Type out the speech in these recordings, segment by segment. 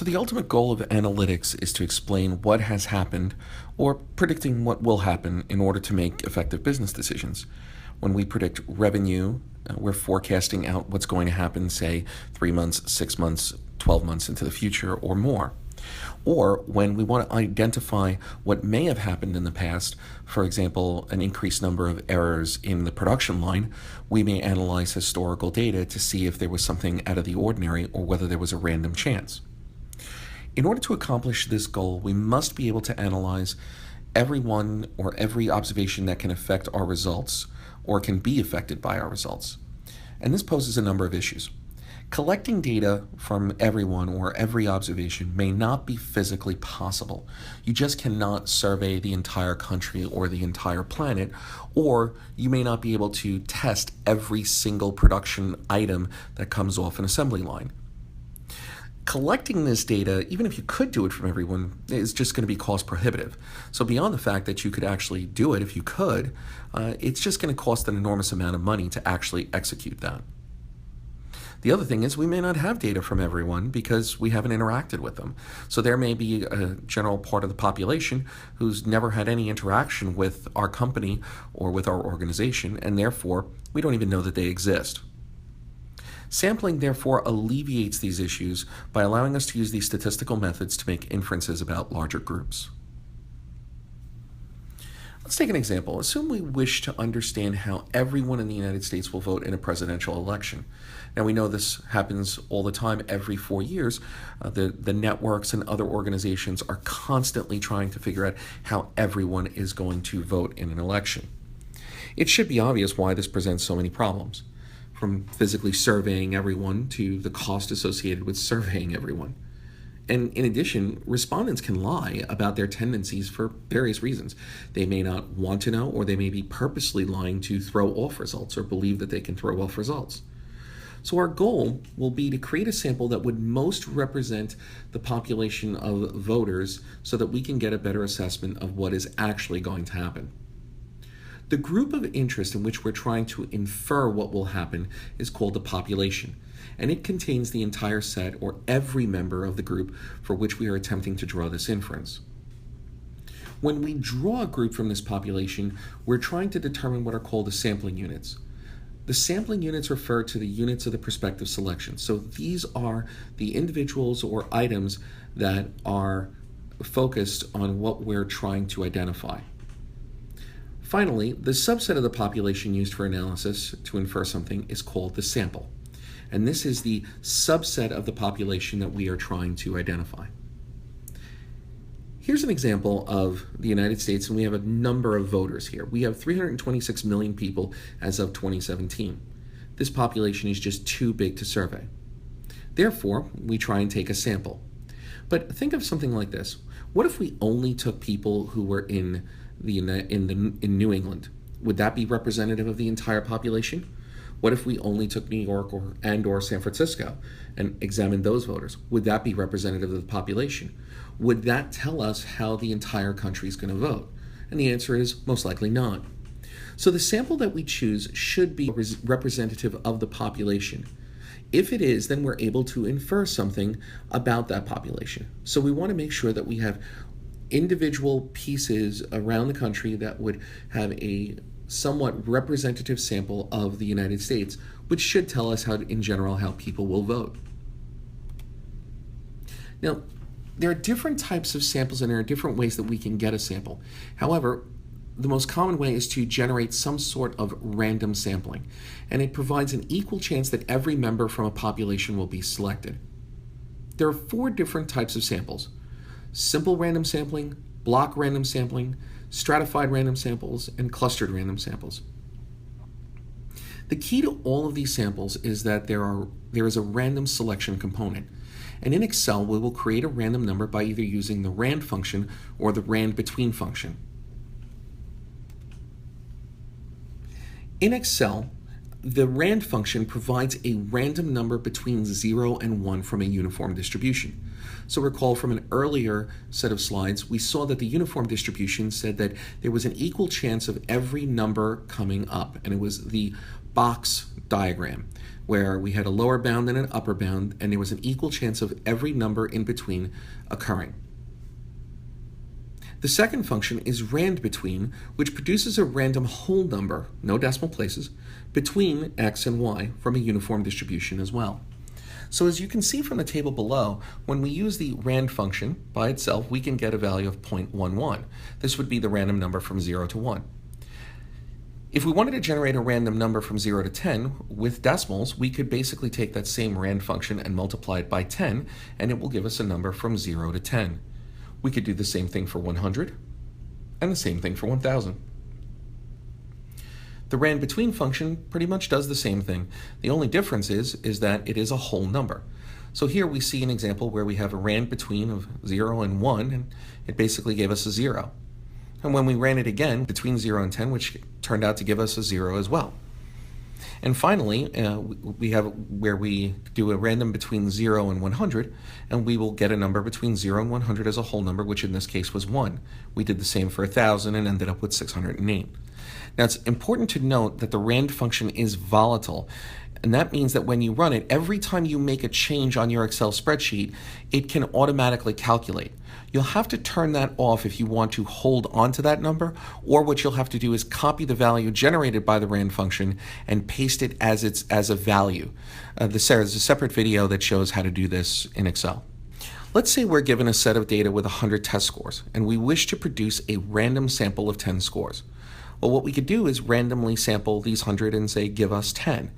So the ultimate goal of analytics is to explain what has happened or predicting what will happen in order to make effective business decisions. When we predict revenue, we're forecasting out what's going to happen, say, 3 months, 6 months, 12 months into the future or more. Or when we want to identify what may have happened in the past, for example, an increased number of errors in the production line, we may analyze historical data to see if there was something out of the ordinary or whether there was a random chance. In order to accomplish this goal, we must be able to analyze everyone or every observation that can affect our results or can be affected by our results. And this poses a number of issues. Collecting data from everyone or every observation may not be physically possible. You just cannot survey the entire country or the entire planet, or you may not be able to test every single production item that comes off an assembly line. Collecting this data, even if you could do it from everyone, is just going to be cost prohibitive. So beyond the fact that you could actually do it if you could, it's just going to cost an enormous amount of money to actually execute that. The other thing is we may not have data from everyone because we haven't interacted with them. So there may be a general part of the population who's never had any interaction with our company or with our organization, and therefore we don't even know that they exist. Sampling, therefore, alleviates these issues by allowing us to use these statistical methods to make inferences about larger groups. Let's take an example. Assume we wish to understand how everyone in the United States will vote in a presidential election. Now, we know this happens all the time, every 4 years. The networks and other organizations are constantly trying to figure out how everyone is going to vote in an election. It should be obvious why this presents so many problems, from physically surveying everyone to the cost associated with surveying everyone. And in addition, respondents can lie about their tendencies for various reasons. They may not want to know, or they may be purposely lying to throw off results or believe that they can throw off results. So our goal will be to create a sample that would most represent the population of voters so that we can get a better assessment of what is actually going to happen. The group of interest in which we're trying to infer what will happen is called the population, and it contains the entire set or every member of the group for which we are attempting to draw this inference. When we draw a group from this population, we're trying to determine what are called the sampling units. The sampling units refer to the units of the prospective selection. So these are the individuals or items that are focused on what we're trying to identify. Finally, the subset of the population used for analysis to infer something is called the sample. And this is the subset of the population that we are trying to identify. Here's an example of the United States, and we have a number of voters here. We have 326 million people as of 2017. This population is just too big to survey. Therefore, we try and take a sample. But think of something like this. What if we only took people who were in New England? Would that be representative of the entire population? What if we only took New York or San Francisco and examined those voters? Would that be representative of the population? Would that tell us how the entire country is going to vote? And the answer is most likely not. So the sample that we choose should be representative of the population. If it is, then we're able to infer something about that population. So we want to make sure that we have individual pieces around the country that would have a somewhat representative sample of the United States, which should tell us in general how people will vote. Now, there are different types of samples and there are different ways that we can get a sample. However, the most common way is to generate some sort of random sampling, and it provides an equal chance that every member from a population will be selected. There are 4 different types of samples: simple random sampling, block random sampling, stratified random samples, and clustered random samples. The key to all of these samples is that there is a random selection component. And in Excel, we will create a random number by either using the RAND function or the RANDBETWEEN function. In Excel, the RAND function provides a random number between 0 and 1 from a uniform distribution. So recall from an earlier set of slides, we saw that the uniform distribution said that there was an equal chance of every number coming up, and it was the box diagram where we had a lower bound and an upper bound, and there was an equal chance of every number in between occurring. The second function is RANDBETWEEN, which produces a random whole number, no decimal places, between x and y from a uniform distribution as well. So as you can see from the table below, when we use the RAND function by itself, we can get a value of 0.11. This would be the random number from 0 to 1. If we wanted to generate a random number from 0 to 10 with decimals, we could basically take that same RAND function and multiply it by 10, and it will give us a number from 0 to 10. We could do the same thing for 100 and the same thing for 1000. The RANDBETWEEN function pretty much does the same thing. The only difference is that it is a whole number. So here we see an example where we have a RANDBETWEEN of 0 and 1, and it basically gave us a 0. And when we ran it again between 0 and 10, which turned out to give us a 0 as well. And finally, we have where we do a random between 0 and 100, and we will get a number between 0 and 100 as a whole number, which in this case was 1. We did the same for 1000 and ended up with 608. Now, it's important to note that the RAND function is volatile, and that means that when you run it, every time you make a change on your Excel spreadsheet, it can automatically calculate. You'll have to turn that off if you want to hold on to that number, or what you'll have to do is copy the value generated by the RAND function and paste it as a value. There's a separate video that shows how to do this in Excel. Let's say we're given a set of data with 100 test scores, and we wish to produce a random sample of 10 scores. Well, what we could do is randomly sample these 100 and say, give us 10.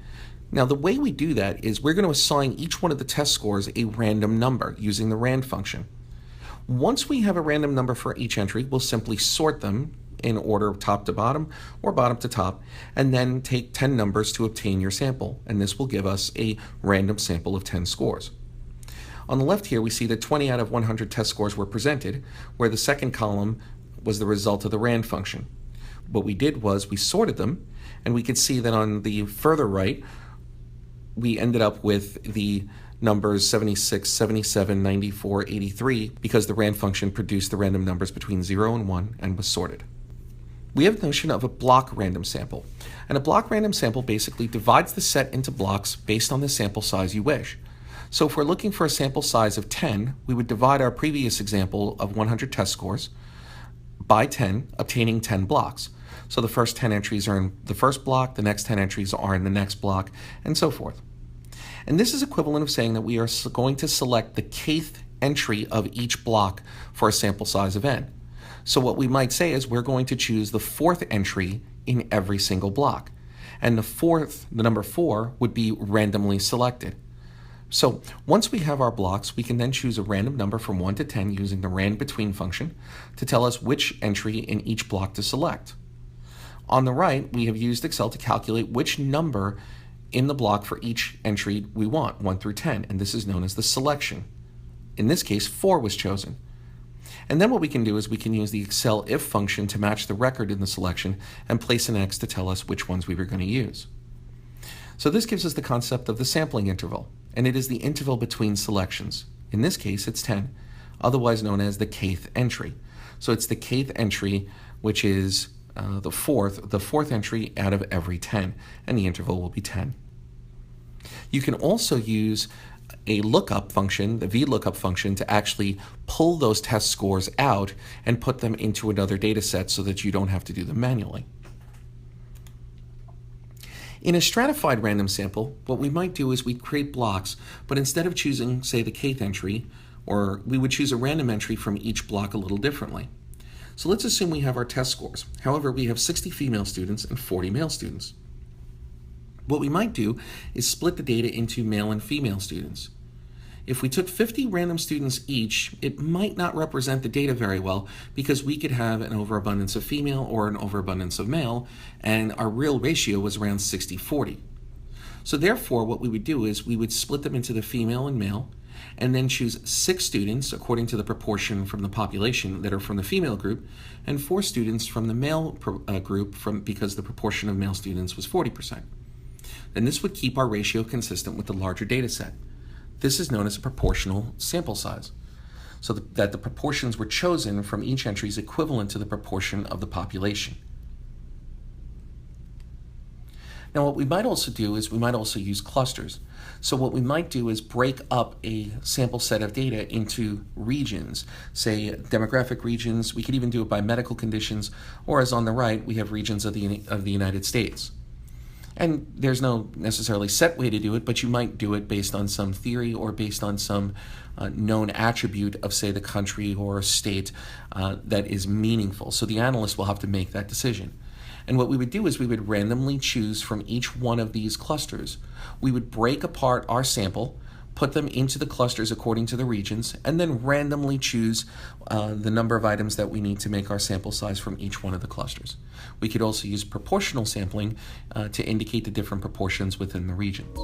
Now, the way we do that is we're going to assign each one of the test scores a random number using the RAND function. Once we have a random number for each entry, we'll simply sort them in order of top to bottom or bottom to top, and then take 10 numbers to obtain your sample, and this will give us a random sample of 10 scores. On the left here, we see that 20 out of 100 test scores were presented, where the second column was the result of the RAND function. What we did was we sorted them, and we could see that on the further right, we ended up with the numbers 76, 77, 94, 83, because the RAND function produced the random numbers between 0 and 1 and was sorted. We have the notion of a block random sample, and a block random sample basically divides the set into blocks based on the sample size you wish. So if we're looking for a sample size of 10, we would divide our previous example of 100 test scores by 10, obtaining 10 blocks. So the first 10 entries are in the first block, the next 10 entries are in the next block, and so forth. And this is equivalent of saying that we are going to select the kth entry of each block for a sample size of n. So what we might say is we're going to choose the fourth entry in every single block. And the number 4, would be randomly selected. So once we have our blocks, we can then choose a random number from 1 to 10 using the RANDBETWEEN function to tell us which entry in each block to select. On the right, we have used Excel to calculate which number in the block for each entry we want, 1 through 10, and this is known as the selection. In this case, 4 was chosen. And then what we can do is we can use the Excel if function to match the record in the selection and place an X to tell us which ones we were going to use. So this gives us the concept of the sampling interval, and it is the interval between selections. In this case, it's 10, otherwise known as the kth entry. So it's the kth entry, which is the fourth entry out of every 10, and the interval will be 10. You can also use a lookup function, the VLOOKUP function, to actually pull those test scores out and put them into another data set so that you don't have to do them manually. In a stratified random sample, what we might do is we create blocks, but instead of choosing, say, the kth entry, or we would choose a random entry from each block a little differently. So let's assume we have our test scores. However, we have 60 female students and 40 male students. What we might do is split the data into male and female students. If we took 50 random students each, it might not represent the data very well because we could have an overabundance of female or an overabundance of male, and our real ratio was around 60-40. So therefore, what we would do is we would split them into the female and male, and then choose 6 students according to the proportion from the population that are from the female group, and 4 students from the male group because the proportion of male students was 40%. Then this would keep our ratio consistent with the larger data set. This is known as a proportional sample size, so that the proportions were chosen from each entry is equivalent to the proportion of the population. Now, what we might also do is we might also use clusters. So what we might do is break up a sample set of data into regions, say demographic regions. We could even do it by medical conditions, or as on the right, we have regions of the United States. And there's no necessarily set way to do it, but you might do it based on some theory or based on some known attribute of, say, the country or state that is meaningful. So the analyst will have to make that decision. And what we would do is we would randomly choose from each one of these clusters. We would break apart our sample, put them into the clusters according to the regions, and then randomly choose the number of items that we need to make our sample size from each one of the clusters. We could also use proportional sampling to indicate the different proportions within the regions.